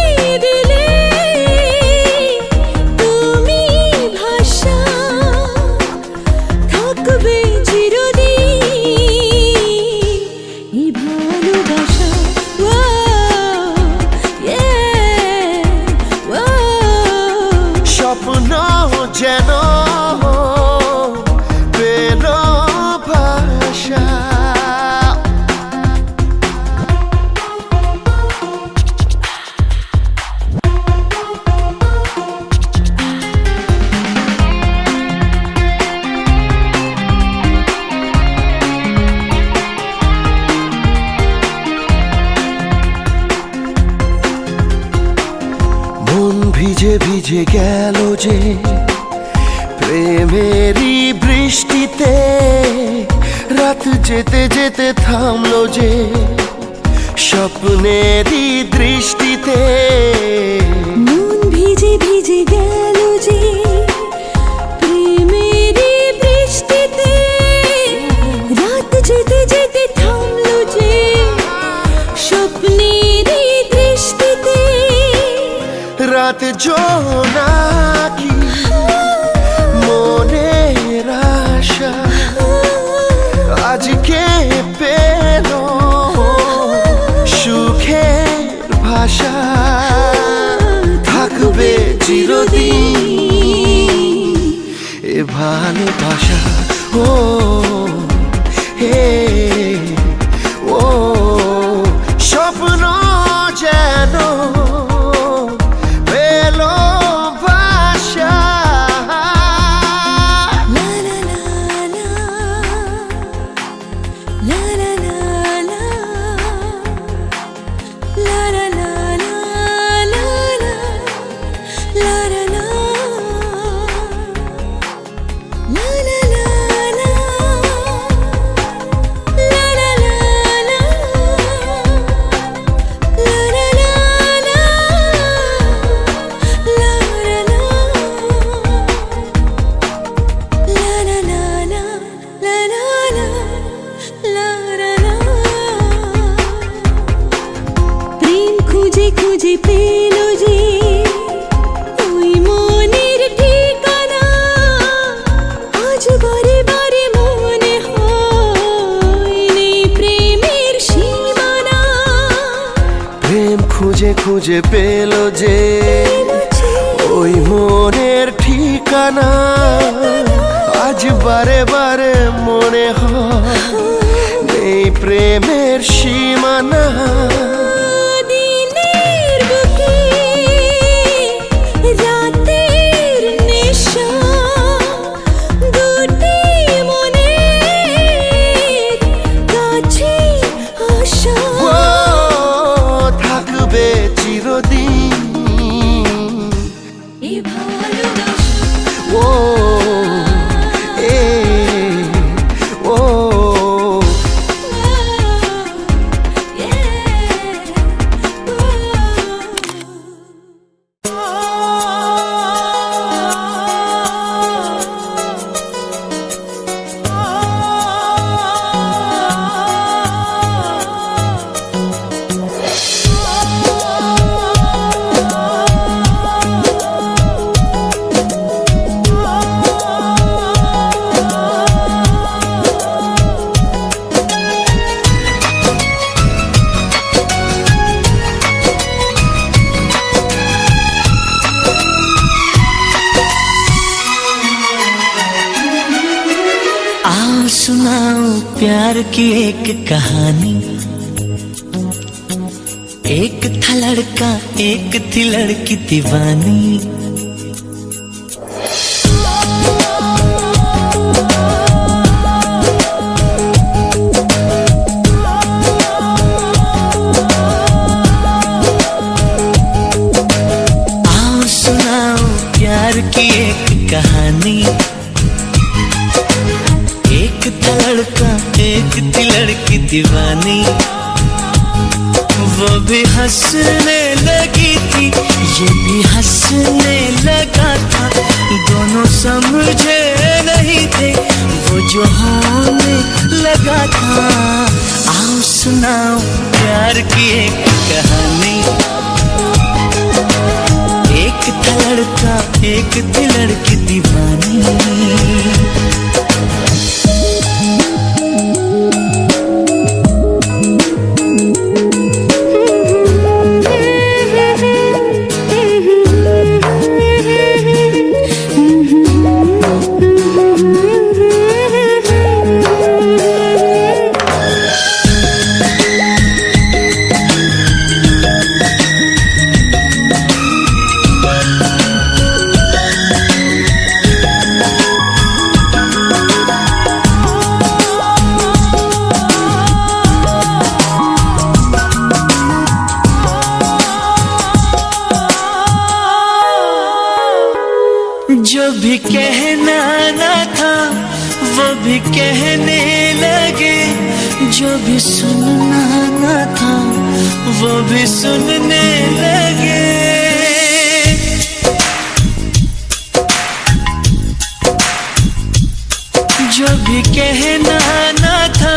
দিলে তুমি ভাষা, থাকবে চিরদিন এই ভালোবাসা। স্বপ্ন যেন পেল ভাষা। মন ভিজে ভিজে গেল যে প্রেমেরই বৃষ্টিতে, রাত যেতে যেতে থামলো যে স্বপ্নেরই দৃষ্টিতে। মন ভিজে ভিজে গেল যে প্রেমেরই বৃষ্টিতে, রাত যেতে যেতে থামলো যে স্বপ্নেরই দৃষ্টিতে। রাত জোনাকি মনের আশা আজকে পেল সুখের ভাষা, থাকবে চিরদিন এ ভালোবাসা। ও হে ও স্বপ্ন যেন পেল ভাষা। লা লা লা লা, লা লা লা লা, লা লা লা লা, লা লা, লা লা লা, লা লা লা লা, লা লা লা লা, লা লা লা লা, লা লা লা, লা লা লা লা, লা লা লা, লা লা লা। প্রেম খুঁজে খুঁজে পেল যে ওই মনের ঠিকানা, আজ বারে বারে মনে হয় নেই প্রেমের সীমানা। প্রেম খুঁজে খুঁজে পেল যে ওই মনের ঠিকানা, আজ বারে বারে মনে হয় নেই প্রেমের সীমানা। দিনের বুকে রাতের নেশা, দুটি মনের কাছে আসা। ও থাকবে চিরদিন এই ভালোবাসা। ও এ ও Yeah. प्यार की एक कहानी। एक था लड़का एक थी लड़की दीवानी। आओ सुनाओ प्यार की एक कहानी। एक था लड़का एक थी लड़की दीवानी। वो भी हंसने लगी थी ये भी हंसने लगा था। दोनों समझे नहीं थे वो जो होने लगा था। आओ सुनाओ प्यार की एक कहानी। एक था लड़का एक थी लड़की दीवानी। जो भी कहना ना था वो भी कहने लगे। जो भी सुनना ना था वो भी सुनने लगे। जो भी कहना ना था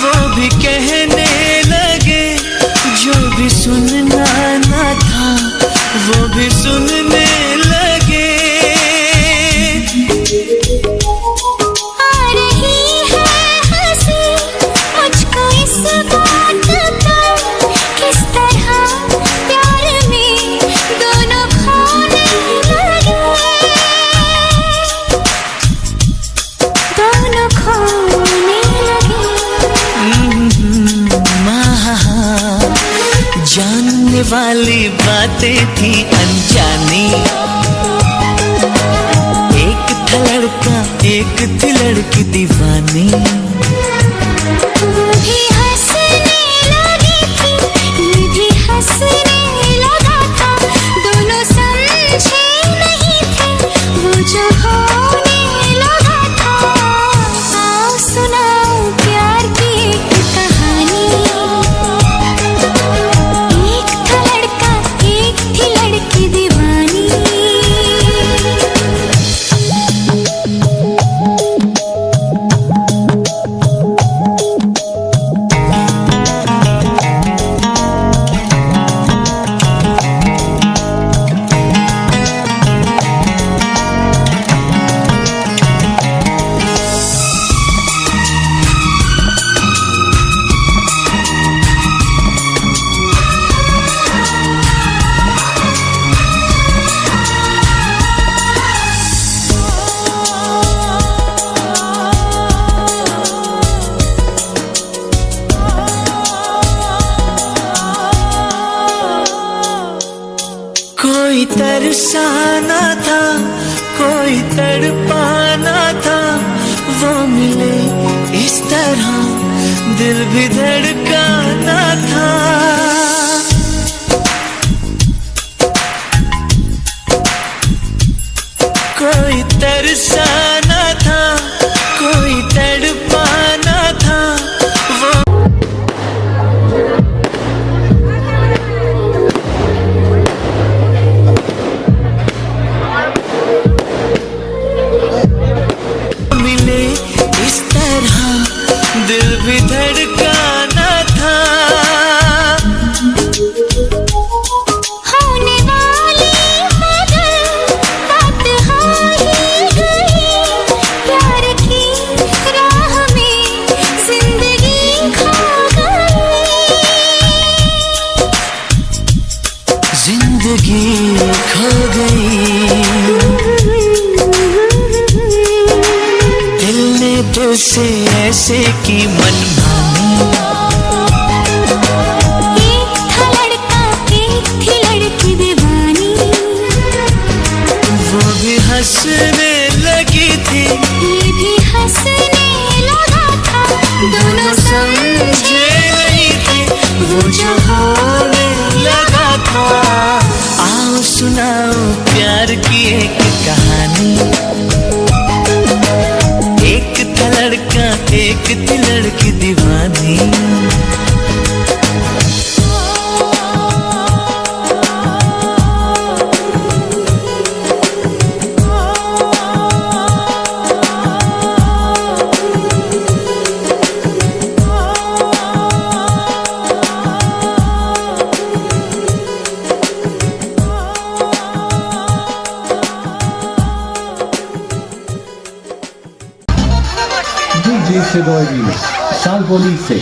वो भी कहने लगे। जो भी सुनना ना था वो भी सुनने लगे। जानने वाली बातें थी अनजानी। एक था लड़का एक थी लड़की दीवानी। वो भी हंसने लगी थी ये भी हंसने लगा था। दोनों समझे नहीं थे वो जो होने लगा था। आओ सुनाओ प्यार की एक कहानी। एक था लड़का एक थी लड़की दीवानी। कोई तरसाना था कोई तड़पाना था। वो मिले इस तरह दिल भी धड़काना था। कोई तरसाना था कोई तड़पाना था। वो मिले इस तरह दिल भी धड़काना था। होने वाली बात हो ही गई। प्यार की राह में जिंदगी खो गई। जिंदगी खो गई। दिल ने तुझसे ऐसे की मनमानी। एक था लड़का एक थी लड़की दीवानी, वो भी हंसने लगी थी, ये भी हंसने लगा था, दोनों समझे नहीं थी वो जो होने लगा था। आओ सुनाओ प्यार की एक कहानी। एक था लड़का एक थी लड़की दीवानी। DJ Segovia, Salvolice.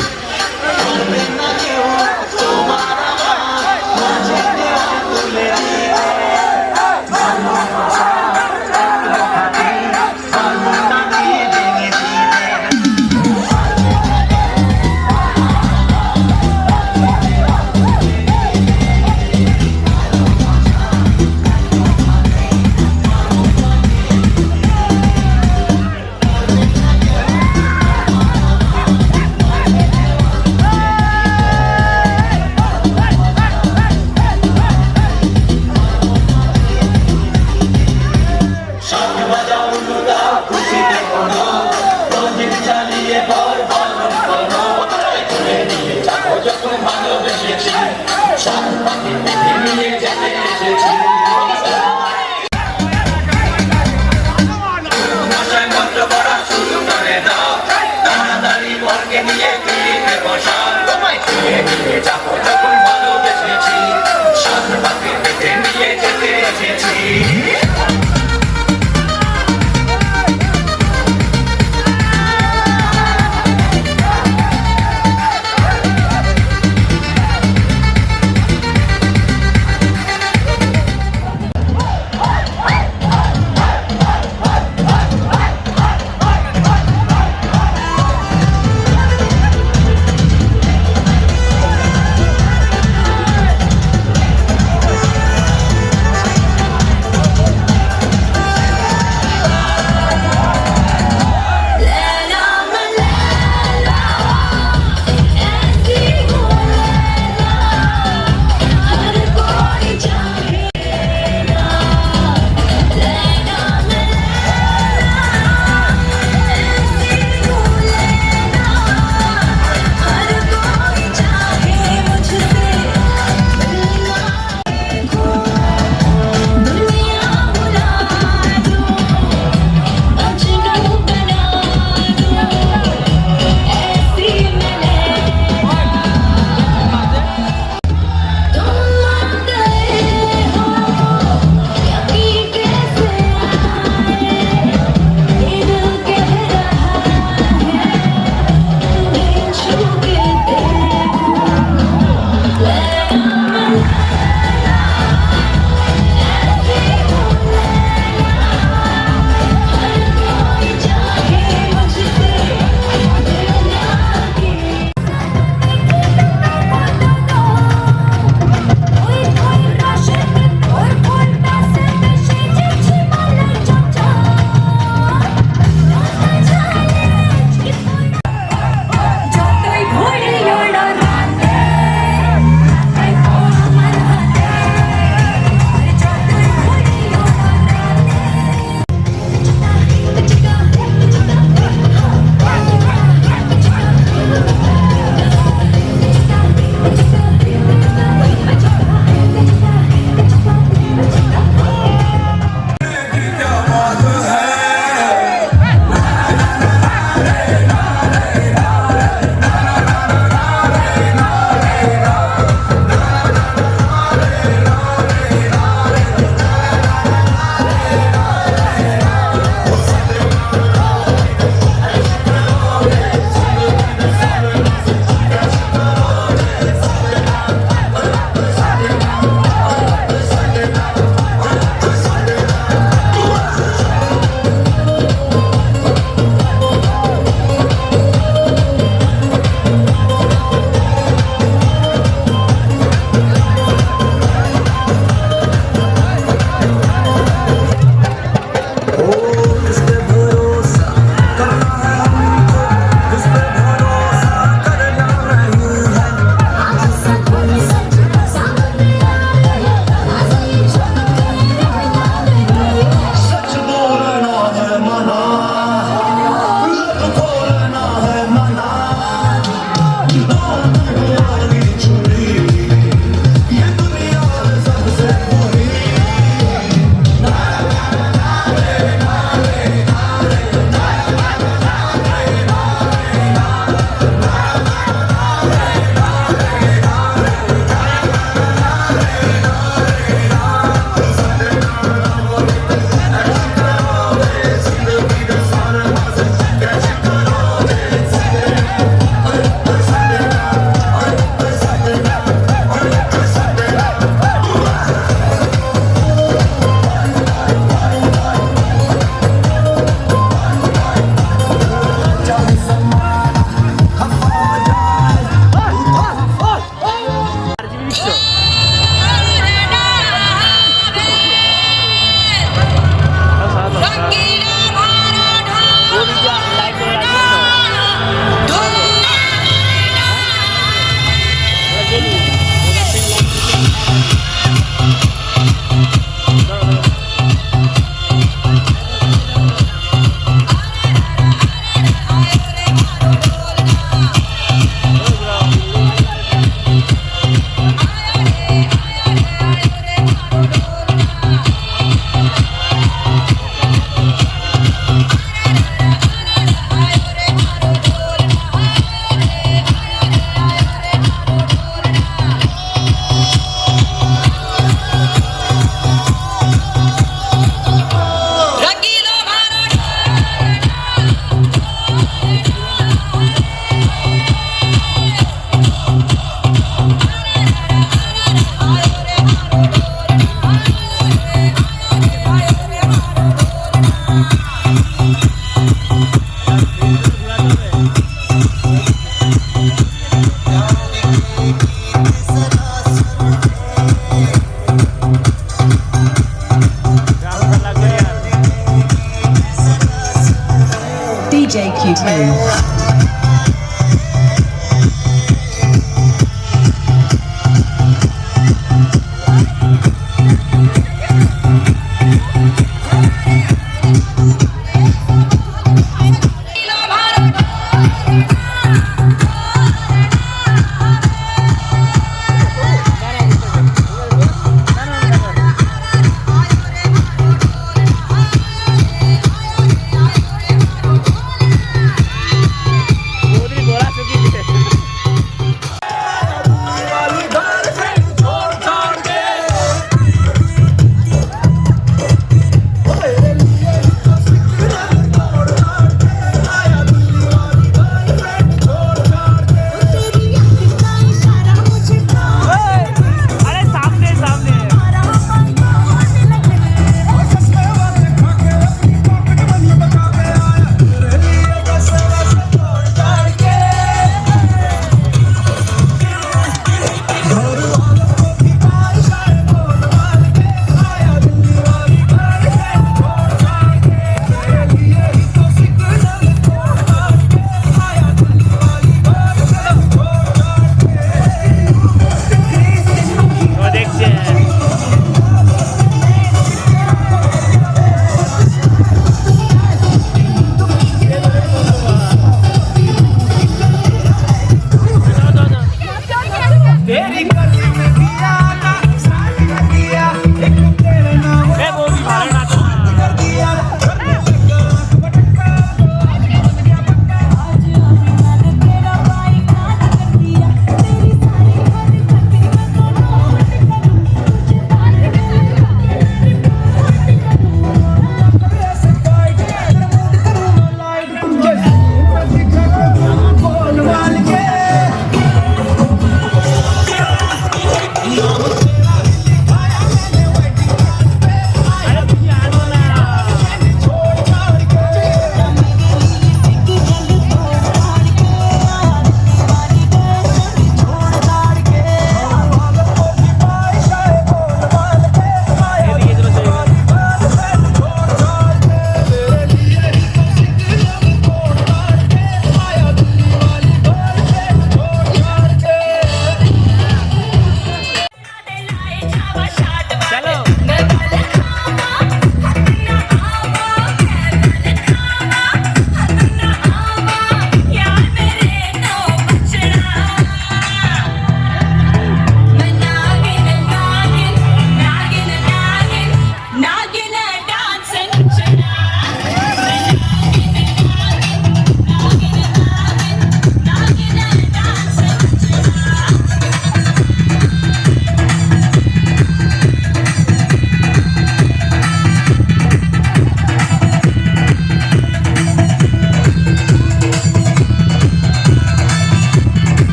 আছে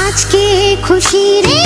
আজকে খুশি রে